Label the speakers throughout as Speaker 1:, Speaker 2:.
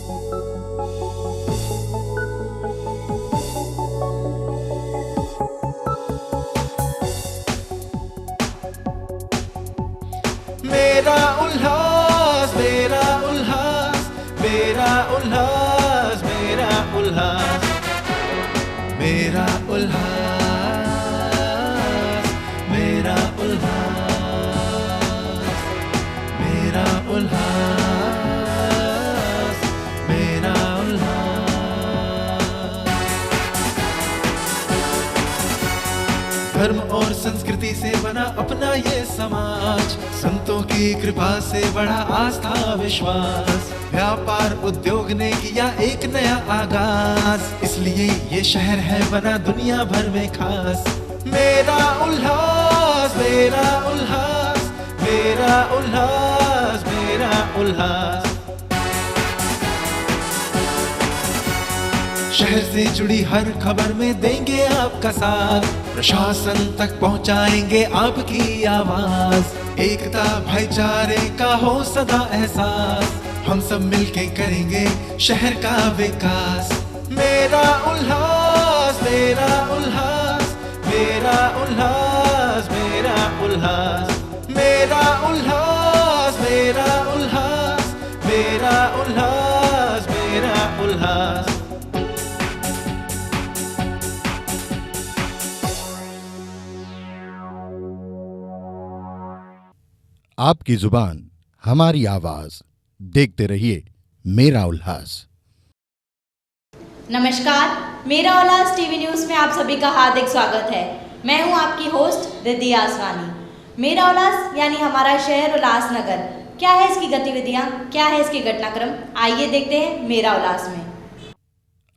Speaker 1: मेरा उल्लास, मेरा उल्लास, मेरा उल्लास, मेरा उल्लास, मेरा उल्लास, मेरा उल्लास, मेरा उल्लास, मेरा उल्लास। धर्म और संस्कृति से बना अपना ये समाज, संतों की कृपा से बढ़ा आस्था विश्वास, व्यापार उद्योग ने किया एक नया आगाज, इसलिए ये शहर है बना दुनिया भर में खास। मेरा उल्लास, मेरा उल्लास, मेरा उल्लास, मेरा उल्लास। शहर से जुड़ी हर खबर में देंगे आपका साथ, प्रशासन तक पहुंचाएंगे आपकी आवाज, एकता भाईचारे का हो सदा एहसास, हम सब मिलके करेंगे शहर का विकास। मेरा उल्लास, मेरा उल्लास, मेरा उल्लास, मेरा उल्लास, मेरा उल्लास, मेरा उल्लास, मेरा उल्लास, मेरा उल्लास।
Speaker 2: आपकी जुबान हमारी आवाज, देखते रहिए मेरा उल्लास।
Speaker 3: नमस्कार, मेरा उल्लास टीवी न्यूज़ में आप सभी का हार्दिक स्वागत है। मैं हूं आपकी होस्ट रिद्धि आसवानी। मेरा उल्लास यानी हमारा शहर उल्लासनगर, क्या है इसकी गतिविधियां, क्या है इसके घटनाक्रम, आइए देखते हैं मेरा उल्लास में।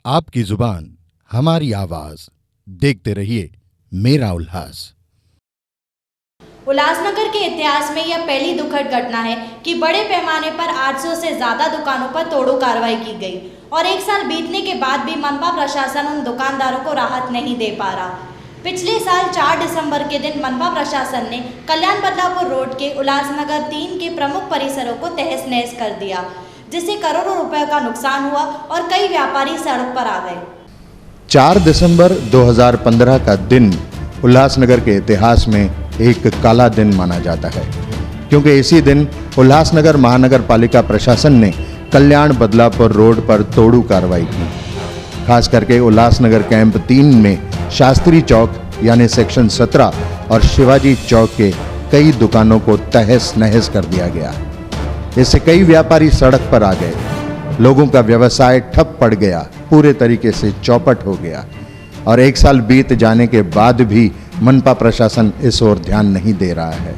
Speaker 2: आपकी जुबान हमारी आवाज, देखते रहिए मेरा उल्लास।
Speaker 3: उल्लासनगर के इतिहास में यह पहली दुखद घटना है कि बड़े पैमाने पर 800 से ज़्यादा दुकानों पर तोड़ो कार्रवाई की गई और एक साल बीतने के बाद भी मनपा प्रशासन उन दुकानदारों को राहत नहीं दे पा रहा। पिछले साल 4 दिसंबर के दिन मनपा प्रशासन ने कल्याण बदलापुर रोड के उल्लासनगर 3 के प्रमुख परिसरों को तहस नहस कर दिया, जिससे करोड़ों रुपए का नुकसान हुआ और कई व्यापारी सड़क पर आ गए।
Speaker 4: 4 दिसंबर 2015 का दिन उल्लासनगर के इतिहास में एक काला दिन माना जाता है, क्योंकि इसी दिन उल्लासनगर महानगर पालिका प्रशासन ने कल्याण बदलापुर रोड पर तोड़ू कार्रवाई की। खास करके उल्लासनगर कैंप 3 में शास्त्री चौक यानी सेक्शन 17 और शिवाजी चौक के कई दुकानों को तहस नहस कर दिया गया। इससे कई व्यापारी सड़क पर आ गए, लोगों का व्यवसाय ठप पड़ गया, पूरे तरीके से चौपट हो गया और एक साल बीत जाने के बाद भी मनपा प्रशासन इस ओर ध्यान नहीं दे रहा है।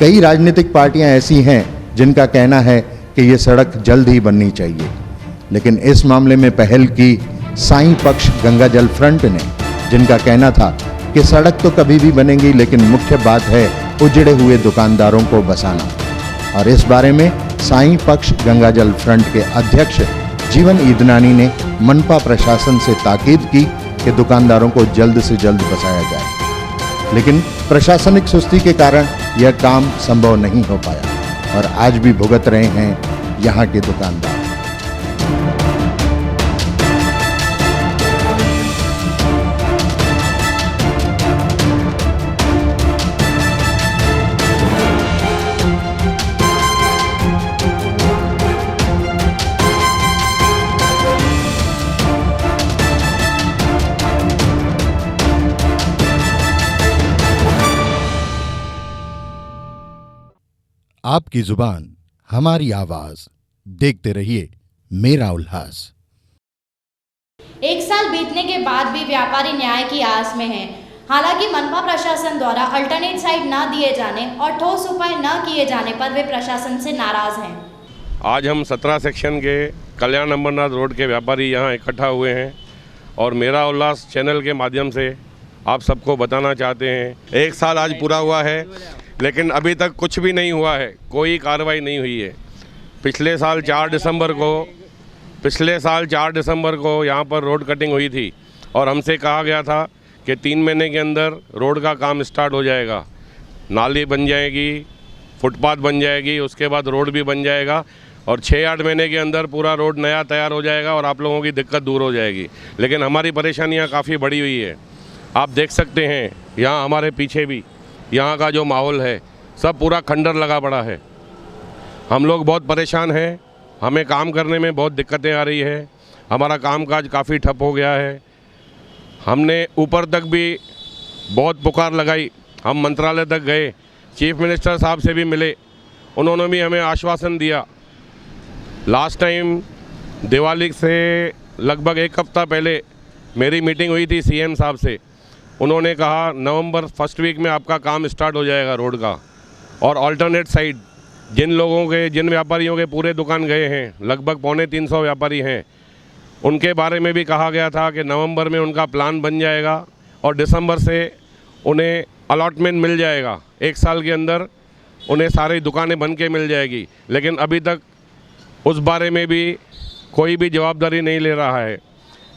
Speaker 4: कई राजनीतिक पार्टियां ऐसी हैं जिनका कहना है कि ये सड़क जल्द ही बननी चाहिए, लेकिन इस मामले में पहल की साईं पक्ष गंगाजल फ्रंट ने, जिनका कहना था कि सड़क तो कभी भी बनेगी, लेकिन मुख्य बात है उजड़े हुए दुकानदारों को बसाना। और इस बारे में साईं पक्ष गंगाजल फ्रंट के अध्यक्ष जीवन ईदनानी ने मनपा प्रशासन से ताकीद की कि दुकानदारों को जल्द से जल्द बसाया जाए, लेकिन प्रशासनिक सुस्ती के कारण यह काम संभव नहीं हो पाया और आज भी भुगत रहे हैं यहाँ के दुकानदार।
Speaker 2: आपकी जुबान हमारी आवाज, देखते रहिए मेरा उल्लास।
Speaker 3: एक साल बीतने के बाद भी व्यापारी न्याय की आस में हैं। हालांकि मनपा प्रशासन द्वारा अल्टरनेट साइड न दिए जाने और ठोस उपाय न किए जाने पर वे प्रशासन से नाराज हैं।
Speaker 5: आज हम 17 सेक्शन के कल्याण अमरनाथ रोड के व्यापारी यहाँ इकट्ठा हुए हैं और मेरा उल्लास चैनल के माध्यम से आप सबको बताना चाहते हैं, एक साल आज पूरा हुआ है लेकिन अभी तक कुछ भी नहीं हुआ है, कोई कार्रवाई नहीं हुई है। पिछले साल 4 दिसंबर को यहाँ पर रोड कटिंग हुई थी और हमसे कहा गया था कि 3 महीने के अंदर रोड का काम स्टार्ट हो जाएगा, नाली बन जाएगी, फुटपाथ बन जाएगी, उसके बाद रोड भी बन जाएगा और 6-8 महीने के अंदर पूरा रोड नया तैयार हो जाएगा और आप लोगों की दिक्कत दूर हो जाएगी। लेकिन हमारी परेशानियां काफ़ी बढ़ी हुई है। आप देख सकते हैं यहाँ हमारे पीछे भी यहाँ का जो माहौल है सब पूरा खंडर लगा पड़ा है। हम लोग बहुत परेशान हैं, हमें काम करने में बहुत दिक्कतें आ रही है, हमारा कामकाज काफ़ी ठप हो गया है। हमने ऊपर तक भी बहुत पुकार लगाई, हम मंत्रालय तक गए, चीफ मिनिस्टर साहब से भी मिले, उन्होंने भी हमें आश्वासन दिया। लास्ट टाइम दिवाली से लगभग 1 हफ्ता पहले मेरी मीटिंग हुई थी सीएम साहब से, उन्होंने कहा नवंबर फर्स्ट वीक में आपका काम स्टार्ट हो जाएगा रोड का। और अल्टरनेट साइड जिन व्यापारियों के पूरे दुकान गए हैं, लगभग 250 व्यापारी हैं, उनके बारे में भी कहा गया था कि नवंबर में उनका प्लान बन जाएगा और दिसंबर से उन्हें अलॉटमेंट मिल जाएगा। 1 साल के अंदर उन्हें सारी दुकानें बन के मिल जाएगी। लेकिन अभी तक उस बारे में भी कोई भी जवाबदारी नहीं ले रहा है।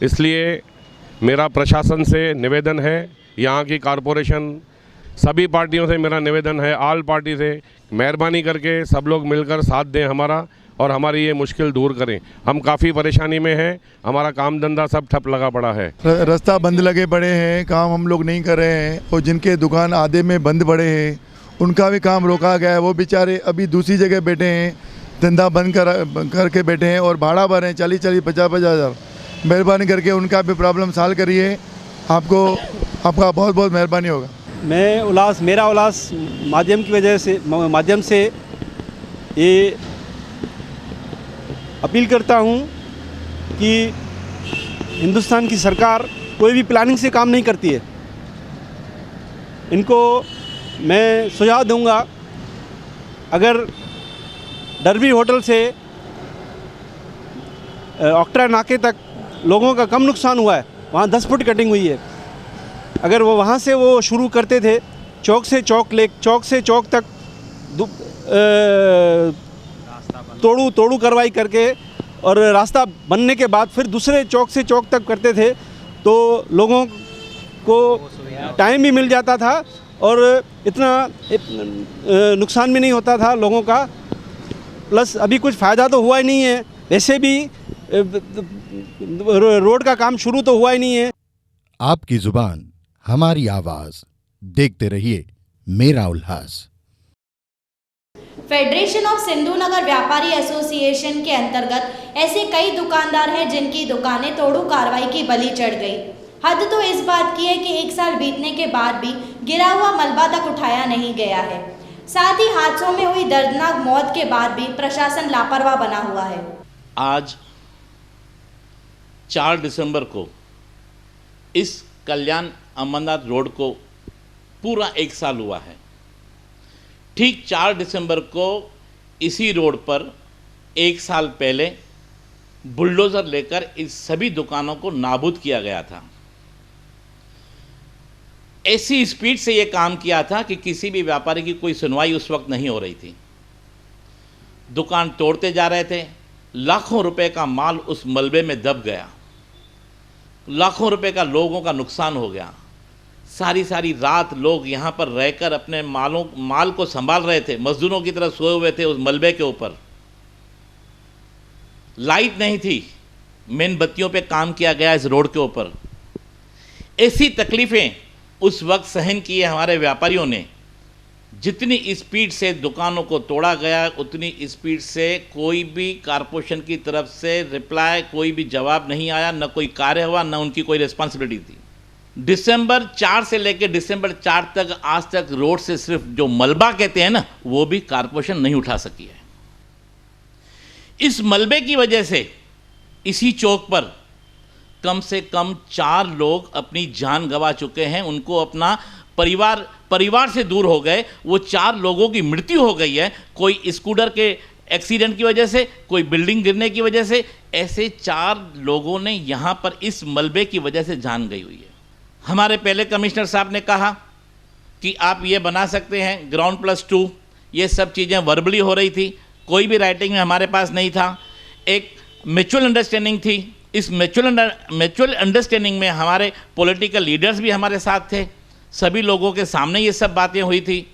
Speaker 5: इसलिए मेरा प्रशासन से निवेदन है, यहाँ की कॉरपोरेशन सभी पार्टियों से मेरा निवेदन है, ऑल पार्टी से, मेहरबानी करके सब लोग मिलकर साथ दें हमारा और हमारी ये मुश्किल दूर करें। हम काफ़ी परेशानी में हैं, हमारा काम धंधा सब ठप लगा पड़ा है।
Speaker 6: रास्ता बंद लगे पड़े हैं, काम हम लोग नहीं कर रहे हैं और जिनके दुकान आधे में बंद पड़े हैं उनका भी काम रोका गया है। वो बेचारे अभी दूसरी जगह बैठे हैं, धंधा बंद करके बैठे हैं और भाड़ा भर रहे हैं 40-50 हज़ार। मेहरबानी करके उनका भी प्रॉब्लम सॉल्व करिए, आपका बहुत बहुत मेहरबानी होगा।
Speaker 7: मैं मेरा उल्लास माध्यम से ये अपील करता हूँ कि हिंदुस्तान की सरकार कोई भी प्लानिंग से काम नहीं करती है। इनको मैं सुझाव दूंगा, अगर डरबी होटल से ऑक्ट्रा नाके तक लोगों का कम नुकसान हुआ है, वहाँ 10 फुट कटिंग हुई है। अगर वो वहाँ से वो शुरू करते थे, चौक से चौक तक तोड़ू करवाई करके और रास्ता बनने के बाद फिर दूसरे चौक से चौक तक करते थे, तो लोगों को टाइम भी मिल जाता था और इतना नुकसान भी नहीं होता था लोगों का। प्लस अभी कुछ फ़ायदा तो हुआ ही नहीं है, वैसे भी रोड का काम शुरू तो हुआ ही नहीं है।
Speaker 2: आपकी जुबान हमारी आवाज, देखते रहिए मेरा उल्लास।
Speaker 3: फेडरेशन ऑफ सिंधु नगर व्यापारी एसोसिएशन के अंतर्गत ऐसे कई दुकानदार हैं जिनकी दुकानें तोड़ू कार्रवाई की बलि चढ़ गई। हद तो इस बात की है कि 1 साल बीतने के बाद भी गिरा हुआ मलबा तक उठाया नहीं गया है। साथ ही हादसों में हुई दर्दनाक मौत के बाद भी प्रशासन लापरवाह बना हुआ है।
Speaker 8: आज 4 दिसंबर को इस कल्याण अमरनाथ रोड को पूरा 1 साल हुआ है। ठीक 4 दिसंबर को इसी रोड पर 1 साल पहले बुलडोज़र लेकर इस सभी दुकानों को नाबूद किया गया था। ऐसी स्पीड से ये काम किया था कि किसी भी व्यापारी की कोई सुनवाई उस वक्त नहीं हो रही थी। दुकान तोड़ते जा रहे थे, लाखों रुपए का माल उस मलबे में दब गया, लाखों रुपए का लोगों का नुकसान हो गया। सारी रात लोग यहाँ पर रहकर अपने माल को संभाल रहे थे, मजदूरों की तरह सोए हुए थे उस मलबे के ऊपर। लाइट नहीं थी, मेन बत्तियों पे काम किया गया इस रोड के ऊपर। ऐसी तकलीफ़ें उस वक्त सहन किए हमारे व्यापारियों ने। जितनी स्पीड से दुकानों को तोड़ा गया, उतनी स्पीड से कोई भी कारपोरेशन की तरफ से रिप्लाई, कोई भी जवाब नहीं आया, न कोई कार्य हुआ, न उनकी कोई रिस्पॉन्सिबिलिटी थी। दिसंबर 4 से लेकर दिसंबर 4 तक आज तक रोड से सिर्फ जो मलबा कहते हैं ना, वो भी कारपोरेशन नहीं उठा सकी है। इस मलबे की वजह से इसी चौक पर कम से कम 4 लोग अपनी जान गंवा चुके हैं। उनको अपना परिवार से दूर हो गए। वो 4 लोगों की मृत्यु हो गई है, कोई स्कूटर के एक्सीडेंट की वजह से, कोई बिल्डिंग गिरने की वजह से। ऐसे 4 लोगों ने यहाँ पर इस मलबे की वजह से जान गई हुई है। हमारे पहले कमिश्नर साहब ने कहा कि आप ये बना सकते हैं ग्राउंड +2, ये सब चीज़ें वर्बली हो रही थी, कोई भी राइटिंग में हमारे पास नहीं था। एक म्यूचुअल अंडरस्टैंडिंग थी। इस म्यूचुअल अंडरस्टैंडिंग में हमारे पॉलिटिकल लीडर्स भी हमारे साथ थे, सभी लोगों के सामने ये सब बातें हुई थी।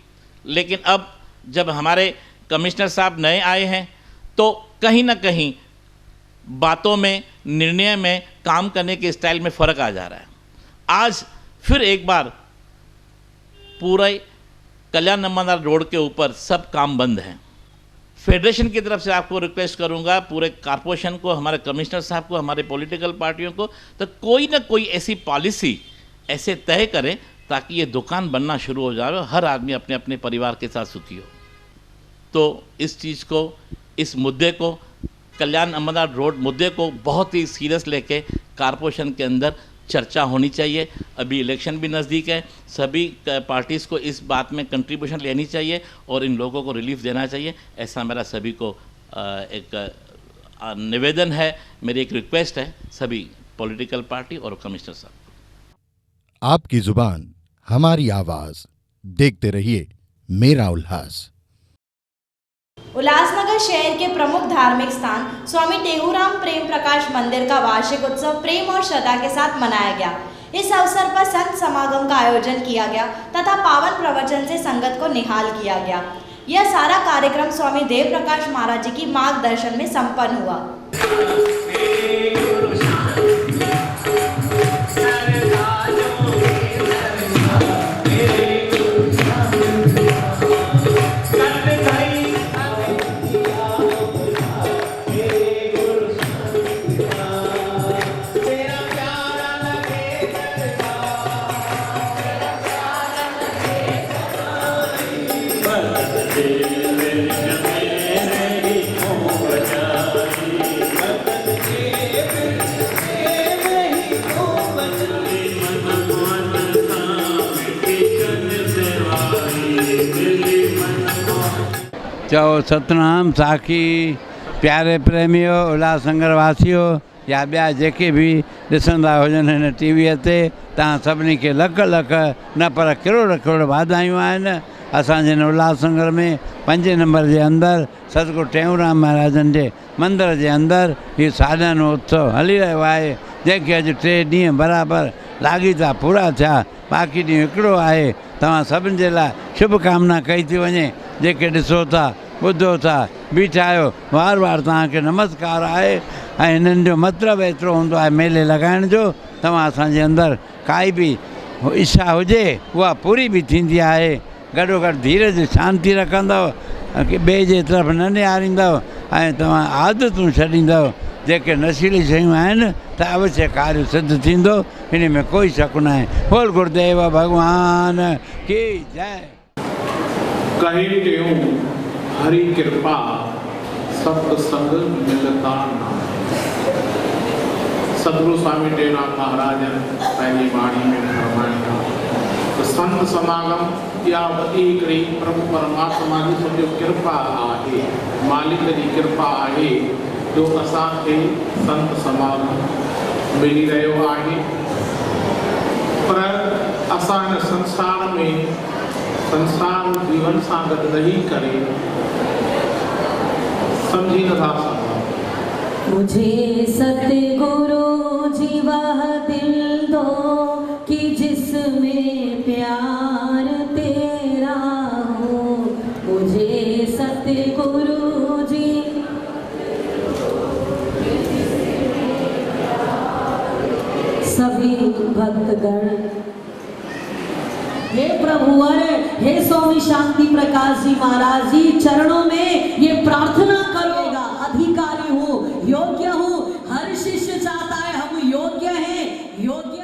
Speaker 8: लेकिन अब जब हमारे कमिश्नर साहब नए आए हैं तो कहीं ना कहीं बातों में, निर्णय में, काम करने के स्टाइल में फ़र्क आ जा रहा है। आज फिर एक बार पूरे कल्याण नंबरदार रोड के ऊपर सब काम बंद हैं। फेडरेशन की तरफ से आपको रिक्वेस्ट करूंगा, पूरे कॉर्पोरेशन को, हमारे कमिश्नर साहब को, हमारे पॉलिटिकल पार्टियों को, तो कोई ना कोई ऐसी पॉलिसी ऐसे तय करें ताकि ये दुकान बनना शुरू हो जाए, हर आदमी अपने अपने परिवार के साथ सुखी हो। तो इस चीज़ को, इस मुद्दे को, कल्याण नंबरदार रोड मुद्दे को बहुत ही सीरियस लेके कॉर्पोरेशन के अंदर चर्चा होनी चाहिए। अभी इलेक्शन भी नज़दीक है, सभी पार्टीज़ को इस बात में कंट्रीब्यूशन लेनी चाहिए और इन लोगों को रिलीफ देना चाहिए। ऐसा मेरा सभी को एक निवेदन है, मेरी एक रिक्वेस्ट है सभी पॉलिटिकल पार्टी और कमिश्नर साहब।
Speaker 2: आपकी जुबान हमारी आवाज, देखते रहिए मेरा उल्लास।
Speaker 3: उल्लासनगर शहर के प्रमुख धार्मिक स्थान स्वामी टेहूराम प्रेम प्रकाश मंदिर का वार्षिक उत्सव प्रेम और श्रद्धा के साथ मनाया गया। इस अवसर पर संत समागम का आयोजन किया गया तथा पावन प्रवचन से संगत को निहाल किया गया। यह सारा कार्यक्रम स्वामी देव प्रकाश महाराज जी की मार्गदर्शन में संपन्न हुआ।
Speaker 9: चओ सतनाम साखी। प्यारे प्रेमियों, उल्लासनगर वासियों या ॿिया जेके बि ॾिसंदा हुजनि हिन टीवीअ ते, तव्हां सभिनी खे लख लख न पर करोड़ करोड़ वाधायूं आहिनि। असांजे हिन उल्लासनगर में 5 नंबर जे अंदरि सतगुरु टेऊंराम महाराजनि जे मंदर जे अंदरि हीउ सालियानो उत्सव हली रहियो आहे, जंहिंखे अॼु 3 ॾींहं बराबरि लाॻीता पूरा थिया। बाक़ी ॾींहुं हिकिड़ो आहे, तव्हां सभिनि जे लाइ शुभकामना कई थी वञे। जेके ॾिसो था, ॿुधो था, बीठा आहियो, वार वार तव्हांखे नमस्कार आहे। ऐं हिननि जो मतिलबु एतिरो हूंदो आहे मेले लॻाइण जो, तव्हां असांजे अंदरि काई बि इच्छा हुजे उहा पूरी बि थींदी आहे। गॾोगॾु धीरज शांती रखंदव, ॿिए जे तरफ़ न निहारींदव ऐं तव्हां आदतूं छॾींदव जेके नशीली शयूं आहिनि त अवश्य कार्य सिद्ध थींदो, हिन में कोई शक न आहे। बोल गुरुदेव भगवान की जय।
Speaker 10: कहे टेऊं हरि कृपा सत्संग मिलता नाम। सतगुरु स्वामी टेऊंराम महाराज पंहिंजी वाणी में फरमाया तो संत समागम या वॾी हिकिड़ी प्रभु परमात्मा जी सॼो कृपा आहे, मालिक जी कृपा आहे जो असांखे संत समागम मिली रहियो आहे। पर असां हिन संसार में संसार जीवन सां गॾु रही करे समझी नथा सघूं।
Speaker 11: मुझे सतगुरु जी वह दिल दो कि जिसमें प्यार तेरा हो। मुझे सतगुरु जी सभी भक्तगण, हे प्रभुवर, हे स्वामी शांति प्रकाश जी महाराज जी चरणों में ये प्रार्थना करोगा। अधिकारी हूँ, योग्य हूँ, हर शिष्य चाहता है हम योग्य हैं, योग्य।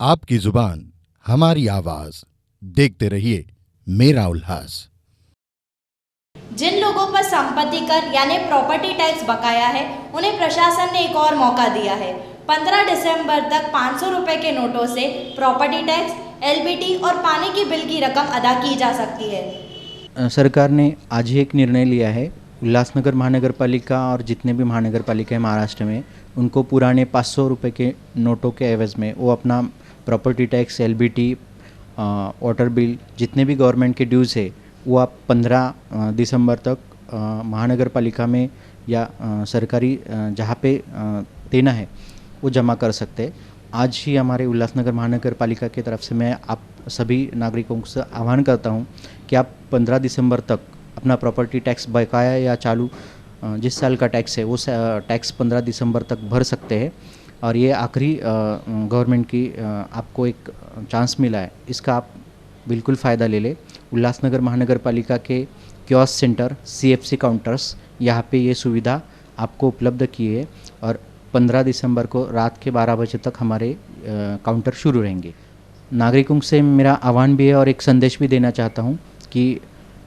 Speaker 2: आपकी जुबान हमारी आवाज, देखते रहिए मेरा उल्लास।
Speaker 3: जिन लोगों पर संपत्ति कर यानी प्रॉपर्टी टैक्स बकाया है, उन्हें प्रशासन ने एक और मौका दिया है। 15 दिसंबर तक 500 रुपए के नोटों से प्रॉपर्टी टैक्स, एलबीटी और पानी की बिल की रकम अदा की जा सकती है।
Speaker 12: सरकार ने आज ही एक निर्णय लिया है, उल्लासनगर महानगर पालिका और जितने भी महानगर पालिका है महाराष्ट्र में, उनको पुराने 500 रुपये के नोटों के एवज़ में वो अपना property tax, LBT, water bill, जितने भी गवर्नमेंट के ड्यूज़ है वो आप 15 दिसंबर तक महानगर पालिका में या सरकारी जहाँ पे देना है वो जमा कर सकते हैं। आज ही हमारे उल्लासनगर महानगर पालिका की तरफ से मैं आप सभी नागरिकों से आह्वान करता हूँ कि आप 15 दिसंबर तक अपना प्रॉपर्टी टैक्स बकाया या चालू जिस साल का टैक्स है वो टैक्स 15 दिसंबर तक भर सकते हैं। और ये आखिरी गवर्नमेंट की आपको एक चांस मिला है, इसका आप बिल्कुल फ़ायदा ले लें। उल्लासनगर महानगर पालिका के कियोस्क सेंटर CFC काउंटर्स यहाँ पे ये सुविधा आपको उपलब्ध की है और 15 दिसंबर को रात के 12 बजे तक हमारे काउंटर शुरू रहेंगे। नागरिकों से मेरा आह्वान भी है और एक संदेश भी देना चाहता हूँ कि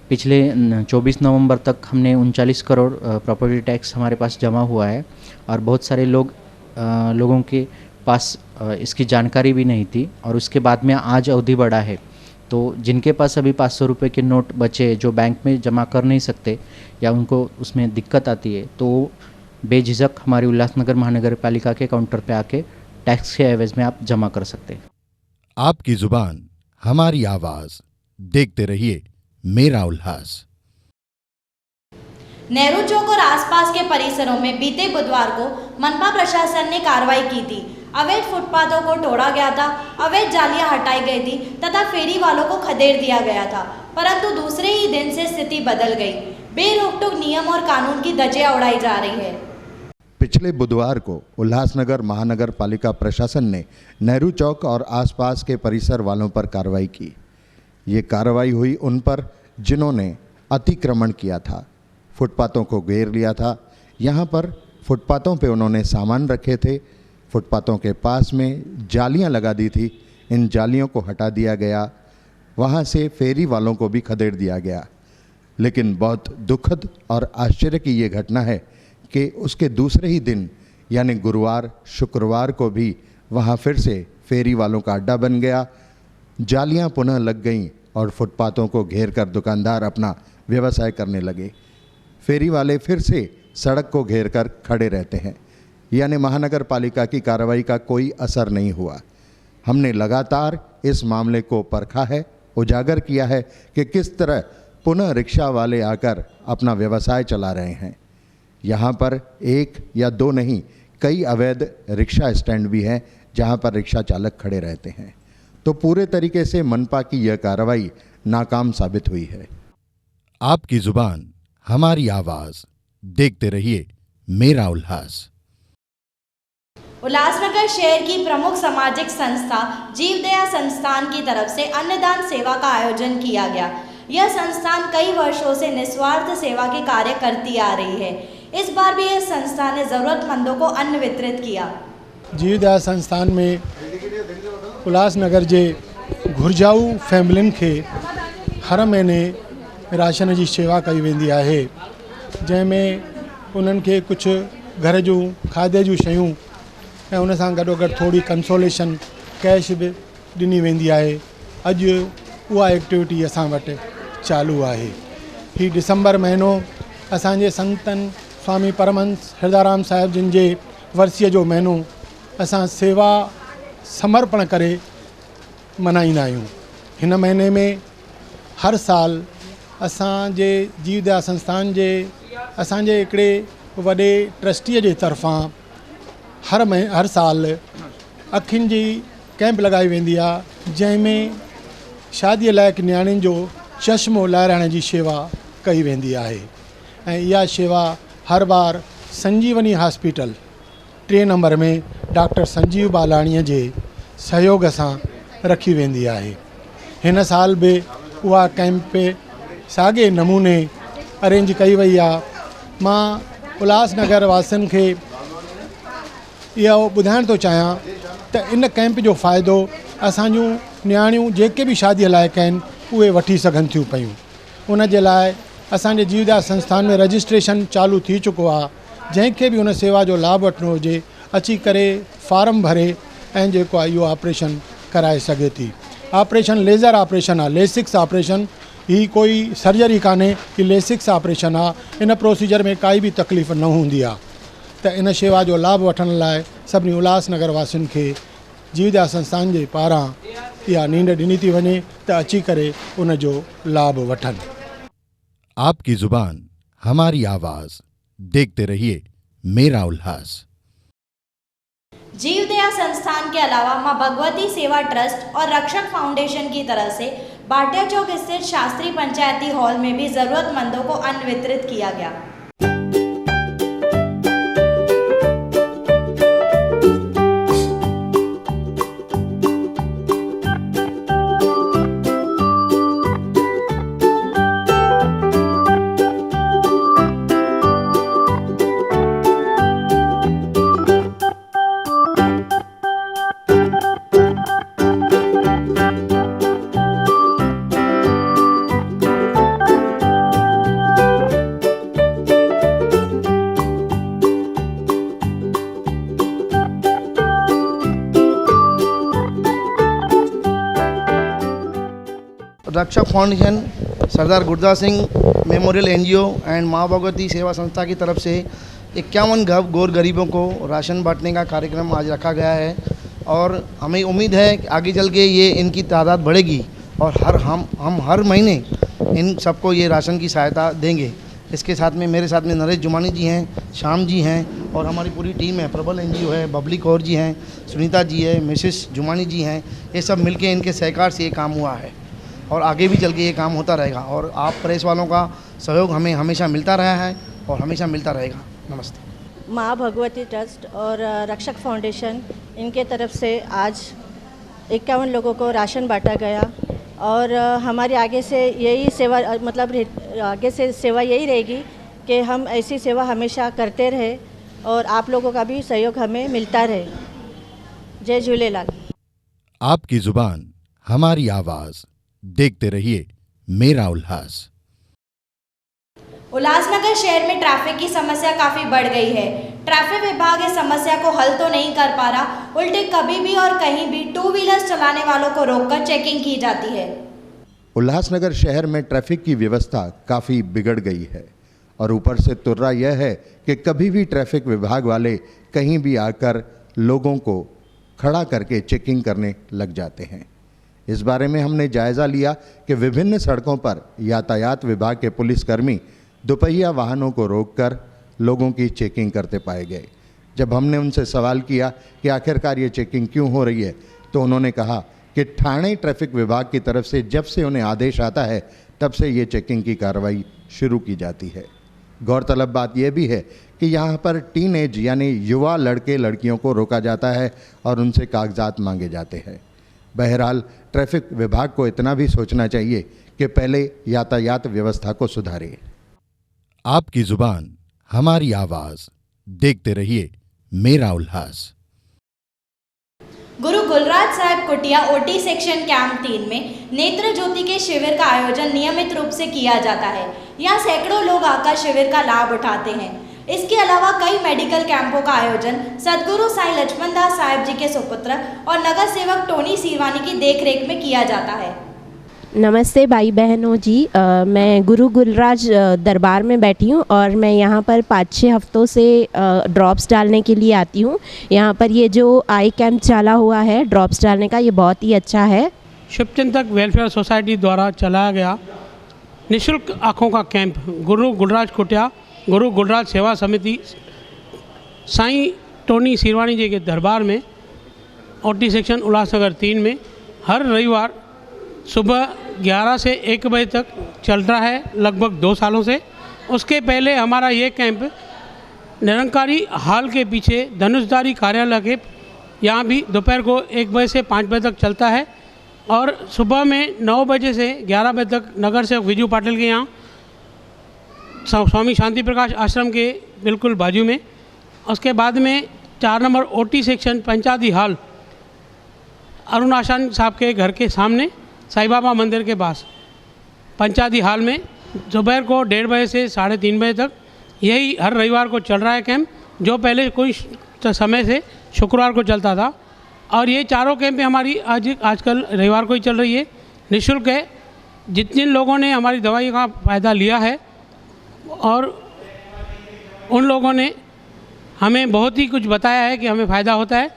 Speaker 12: पिछले 24 नवंबर तक हमने 39 करोड़ प्रॉपर्टी टैक्स हमारे पास जमा हुआ है और बहुत सारे लोगों के पास इसकी जानकारी भी नहीं थी और उसके बाद में आज अवधि बढ़ा है। तो जिनके पास अभी 500 रुपये के नोट बचे जो बैंक में जमा कर नहीं सकते या उनको उसमें दिक्कत आती है तो बेझिझक हमारी उल्लासनगर महानगर पालिका के काउंटर पे आके टैक्स के एवज में आप जमा कर सकते हैं।
Speaker 2: आपकी जुबान हमारी आवाज, देखते रहिए मेरा उल्लास।
Speaker 3: नेहरू चौक और आसपास के परिसरों में बीते बुधवार को मनपा प्रशासन ने कार्रवाई की थी। अवैध फुटपाथों को तोड़ा गया था, अवैध जालियां हटाई गई थी तथा फेरी वालों को खदेड़ दिया गया था। परंतु दूसरे ही दिन से स्थिति बदल गई। बेरोक-टोक नियम और कानून की धज्जियां उड़ाई जा रही है।
Speaker 4: पिछले बुधवार को उल्लासनगर महानगर पालिका प्रशासन ने नेहरू चौक और आसपास के परिसर वालों पर कार्रवाई की। ये कार्रवाई हुई उन पर जिन्होंने अतिक्रमण किया था, फुटपाथों को घेर लिया था। यहाँ पर फुटपाथों पे उन्होंने सामान रखे थे, फुटपाथों के पास में जालियाँ लगा दी थी, इन जालियों को हटा दिया गया। वहाँ से फेरी वालों को भी खदेड़ दिया गया। लेकिन बहुत दुखद और आश्चर्य की ये घटना है कि उसके दूसरे ही दिन यानी गुरुवार शुक्रवार को भी वहाँ फिर से फेरी वालों का अड्डा बन गया। जालियाँ पुनः लग गईं और फुटपाथों को घेर कर दुकानदार अपना व्यवसाय करने लगे। फेरी वाले फिर से सड़क को घेर कर खड़े रहते हैं, यानी महानगर पालिका की कार्रवाई का कोई असर नहीं हुआ। हमने लगातार इस मामले को परखा है, उजागर किया है कि किस तरह पुनः रिक्शा वाले आकर अपना व्यवसाय चला रहे हैं। यहाँ पर एक या दो नहीं, कई अवैध रिक्शा स्टैंड भी हैं जहाँ पर रिक्शा चालक खड़े रहते हैं। तो पूरे तरीके से मनपा की यह कार्रवाई नाकाम साबित हुई है।
Speaker 2: आपकी जुबान हमारी आवाज, देखते रहिए मेरा उल्लास।
Speaker 3: उल्लासनगर शहर की प्रमुख सामाजिक संस्था जीवदया संस्थान की तरफ से अन्नदान सेवा का आयोजन किया गया। यह संस्थान कई वर्षों से निस्वार्थ सेवा के कार्य करती आ रही है। इस बार भी इस संस्था ने ज़रूरतमंदों को अन्न वितरित किया।
Speaker 13: जीवदया संस्थान में उल्लासनगर जे घुर्जाऊ फैमिलियुनि खे हर महीने राशन जी शेवा कई वेंदी आहे, जंहिंमें उन्हनि खे कुझु घर जूं खाधे जूं शयूं ऐं उन सां गॾोगॾु थोरी कंसोलेशन कैश बि ॾिनी वेंदी आहे। अॼु उहा एक्टिविटी असां वटि चालू आहे। ही दिसंबर महीनो असांजे संतनि स्वामी परमहंस हृदयाराम साहिब जिन जे वर्सीअ जो महीनो असां सेवा समर्पण करे मनाईंदा आहियूं। हिन महीने में हर साल असांजे जीवदया संस्थान जे असांजे हिकिड़े वॾे ट्रस्टीअ जे तरफ़ां हर साल अखियुनि जी कैंप लॻाई वेंदी आहे, जंहिंमें शादीअ लाइक़ु नियाणियुनि जो चश्मो लाहिराइण जी शेवा कई वेंदी आहे। ऐं इहा शेवा हर बार संजीवनी हॉस्पिटल 3 नंबर में डॉक्टर संजीव बालाणीअ जे सहयोग सां रखी वेंदी आहे। हिन साल बि उहा कैंप साॻे नमूने अरेंज कई वई आहे। मां उल्लासनगर वासियुनि खे इहो ॿुधाइण थो चाहियां त इन कैंप जो फ़ाइदो असांजूं नियाणियूं जेके बि शादीअ लाइक़ आहिनि उहे वठी सघनि थियूं पियूं। उन जे लाइ असांजे जीवदया संस्थान में रजिस्ट्रेशन चालू थी चुको आहे। जंहिंखे बि उन सेवा जो लाभ वठिणो हुजे अची करे फार्म भरे ऐं जेको आहे इहो ऑपरेशन कराए सघे थी। ऑपरेशन लेज़र ऑपरेशन आहे, लेसिक्स ऑपरेशन, ही कोई सर्जरी कान्हे, ही लेसिक्स ऑपरेशन आहे। इन प्रोसीजर में काई बि तकलीफ़ न हूंदी आहे। त इन शेवा जो लाभ वठण लाइ सभिनी उल्लासनगर वासियुनि खे जीवदया संस्थान जे पारां इहा नींड ॾिनी थी वञे त अची करे उन जो लाभ वठनि।
Speaker 2: आपकी जुबान हमारी आवाज, देखते रहिए मेरा उल्लास।
Speaker 3: जीवदया संस्थान के अलावा मां भगवती सेवा ट्रस्ट और रक्षक फाउंडेशन की तरफ से भाटिया चौक स्थित शास्त्री पंचायती हॉल में भी जरूरतमंदों को अन्न वितरित किया गया।
Speaker 14: रक्षक foundation, Sardar Gurdas Singh memorial NGO and माँ भगवती सेवा संस्था की तरफ से 51 गौर गरीबों को राशन बांटने का कार्यक्रम आज रखा गया है और हमें उम्मीद है कि आगे चल के ये इनकी तादाद बढ़ेगी और हम हर महीने इन सबको ये राशन की सहायता देंगे। इसके साथ में मेरे साथ में नरेश जुमानी जी हैं, श्याम जी हैं और हमारी पूरी टीम है। प्रबल एनजीओ है, बबली कौर जी हैं, सुनीता जी है, मिसेस जुमानी जी हैं। ये सब मिलके इनके सहकार से ये काम हुआ है और आगे भी चल के ये काम होता रहेगा और आप प्रेस वालों का सहयोग हमें हमेशा मिलता रहा है और हमेशा मिलता रहेगा। नमस्ते।
Speaker 15: माँ भगवती ट्रस्ट और रक्षक फाउंडेशन इनके तरफ से आज 51 लोगों को राशन बांटा गया और हमारी आगे से यही सेवा मतलब आगे से सेवा यही रहेगी कि हम ऐसी सेवा हमेशा करते रहे और आप लोगों का भी सहयोग हमें मिलता रहे। जय झूलेलाल।
Speaker 2: आपकी जुबान हमारी आवाज, देखते रहिए मेरा उल्लास।
Speaker 3: उल्लासनगर शहर में ट्रैफिक की समस्या काफी बढ़ गई है। ट्रैफिक विभाग इस समस्या को हल तो नहीं कर पा रहा, उल्टे कभी भी और कहीं भी 2 व्हीलर्स चलाने वालों को रोककर चेकिंग की जाती है।
Speaker 4: उल्लासनगर शहर में ट्रैफिक की व्यवस्था काफ़ी बिगड़ गई है और ऊपर से तुर्रा यह है कि कभी भी ट्रैफिक विभाग वाले कहीं भी आकर लोगों को खड़ा करके चेकिंग करने लग जाते हैं। इस बारे में हमने जायज़ा लिया कि विभिन्न सड़कों पर यातायात विभाग के पुलिसकर्मी दोपहिया वाहनों को रोककर लोगों की चेकिंग करते पाए गए। जब हमने उनसे सवाल किया कि आखिरकार ये चेकिंग क्यों हो रही है, तो उन्होंने कहा कि ठाणे ट्रैफिक विभाग की तरफ से जब से उन्हें आदेश आता है तब से ये चेकिंग की कार्रवाई शुरू की जाती है। गौरतलब बात यह भी है कि यहाँ पर टीनेज यानी युवा लड़के लड़कियों को रोका जाता है और उनसे कागजात मांगे जाते हैं। बहरहाल ट्रैफिक विभाग को इतना भी सोचना चाहिए कि पहले यातायात व्यवस्था को सुधारे।
Speaker 2: आपकी जुबान हमारी आवाज, देखते रहिए मेरा उल्लास।
Speaker 3: गुरु गुलराज साहब कुटिया ओटी सेक्शन कैंप 3 में नेत्र ज्योति के शिविर का आयोजन नियमित रूप से किया जाता है। यहाँ सैकड़ों लोग आकर शिविर का लाभ उठाते हैं। इसके अलावा कई मेडिकल कैंपों का आयोजन सदगुरु साईं लक्ष्मण दास साहिब जी के सुपुत्र और नगर सेवक टोनी सीरवानी की देखरेख में किया जाता है।
Speaker 16: नमस्ते भाई बहनों जी, मैं गुरु गुलराज दरबार में बैठी हूँ और मैं यहाँ पर 5-6 हफ्तों से ड्रॉप्स डालने के लिए आती हूँ। यहाँ पर ये जो आई कैंप चला हुआ है ड्रॉप्स डालने का, ये बहुत ही अच्छा है।
Speaker 17: शुभचिंतक वेलफेयर सोसाइटी द्वारा चलाया गया निःशुल्क आँखों का कैंप गुरु गुलराज कुटिया गुरु गुलराज सेवा समिति साईं टोनी सीरवानी जी के दरबार में ओटी सेक्शन उल्लासनगर 3 में हर रविवार सुबह 11 से 1 बजे तक चल रहा है, लगभग 2 सालों से। उसके पहले हमारा ये कैंप निरंकारी हॉल के पीछे धनुषधारी कार्यालय के यहाँ भी दोपहर को 1 बजे से 5 बजे तक चलता है और सुबह में 9 बजे से 11 बजे तक नगर सेवक विजू पाटिल के यहाँ स्वामी शांति प्रकाश आश्रम के बिल्कुल बाजू में। उसके बाद में 4 नंबर ओटी सेक्शन पंचायती हॉल अरुण आशान साहब के घर के सामने साईं बाबा मंदिर के पास पंचायती हॉल में दोपहर को 1:30 बजे से 3:30 बजे तक यही हर रविवार को चल रहा है कैंप, जो पहले कोई समय से शुक्रवार को चलता था। और ये चारों कैंपें हमारी आजकल रविवार को ही चल रही है, निःशुल्क है। जितने लोगों ने हमारी दवाई का फ़ायदा लिया है और उन लोगों ने हमें बहुत ही कुछ बताया है कि हमें फ़ायदा होता है।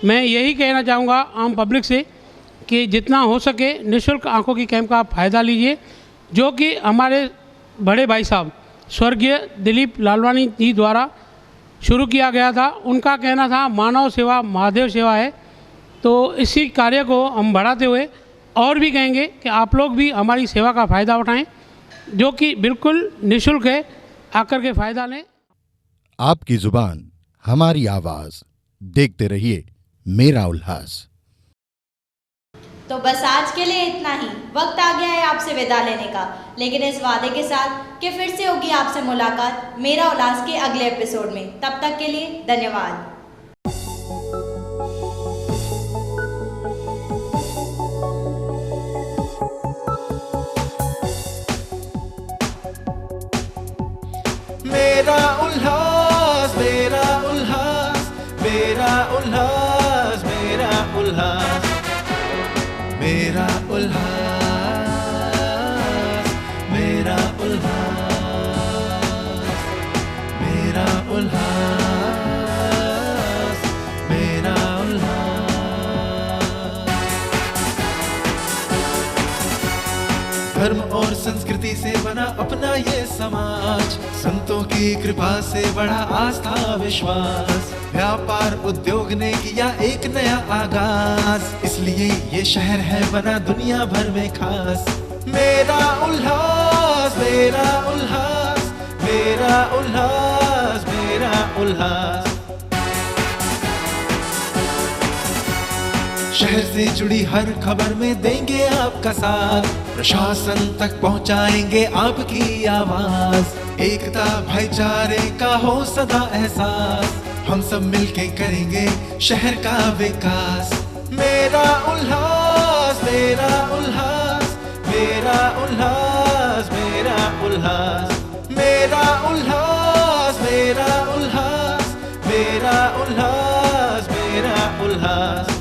Speaker 17: मैं यही कहना चाहूँगा आम पब्लिक से कि जितना हो सके निःशुल्क आँखों की कैंप का आप फ़ायदा लीजिए, जो कि हमारे बड़े भाई साहब स्वर्गीय दिलीप लालवानी जी द्वारा शुरू किया गया था। उनका कहना था मानव सेवा महादेव सेवा है। तो इसी कार्य को हम बढ़ाते हुए और भी कहेंगे कि आप लोग भी हमारी सेवा का फ़ायदा उठाएं, जो कि बिल्कुल निःशुल्क है। आकर के फ़ायदा लें।
Speaker 2: आपकी जुबान हमारी आवाज़, देखते रहिए मेरा उल्लास।
Speaker 3: तो बस आज के लिए इतना ही। वक्त आ गया है आपसे विदा लेने का, लेकिन इस वादे के साथ कि फिर से होगी आपसे मुलाकात मेरा उल्लास के अगले एपिसोड में। तब तक के लिए धन्यवाद।
Speaker 1: मेरा उल्लास, मेरा उल्लास, मेरा उल्लास, मेरा उल्लास, मेरा उल्लास, मेरा उल्लास, मेरा उल्लास, मेरा उल्लास। धर्म और संस्कृति से बना अपना ये समाज, संतों की कृपा से बढ़ा आस्था विश्वास। व्यापार उद्योग ने किया एक नया आगाज, इसलिए ये शहर है बना दुनिया भर में खास। मेरा उल्लास, मेरा उल्लास, मेरा उल्लास, मेरा उल्लास। शहर से जुड़ी हर खबर में देंगे आपका साथ, प्रशासन तक पहुंचाएंगे आपकी आवाज। एकता भाईचारे का हो सदा एहसास, हम सब मिलके करेंगे शहर का विकास। मेरा उल्लास, मेरा उल्लास, मेरा उल्लास, मेरा उल्लास, मेरा उल्लास, मेरा उल्लास, मेरा उल्लास, मेरा उल्लास।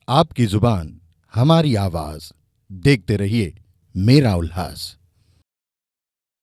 Speaker 2: आपकी जुबान हमारी आवाज़, देखते रहिए मेरा उल्लास।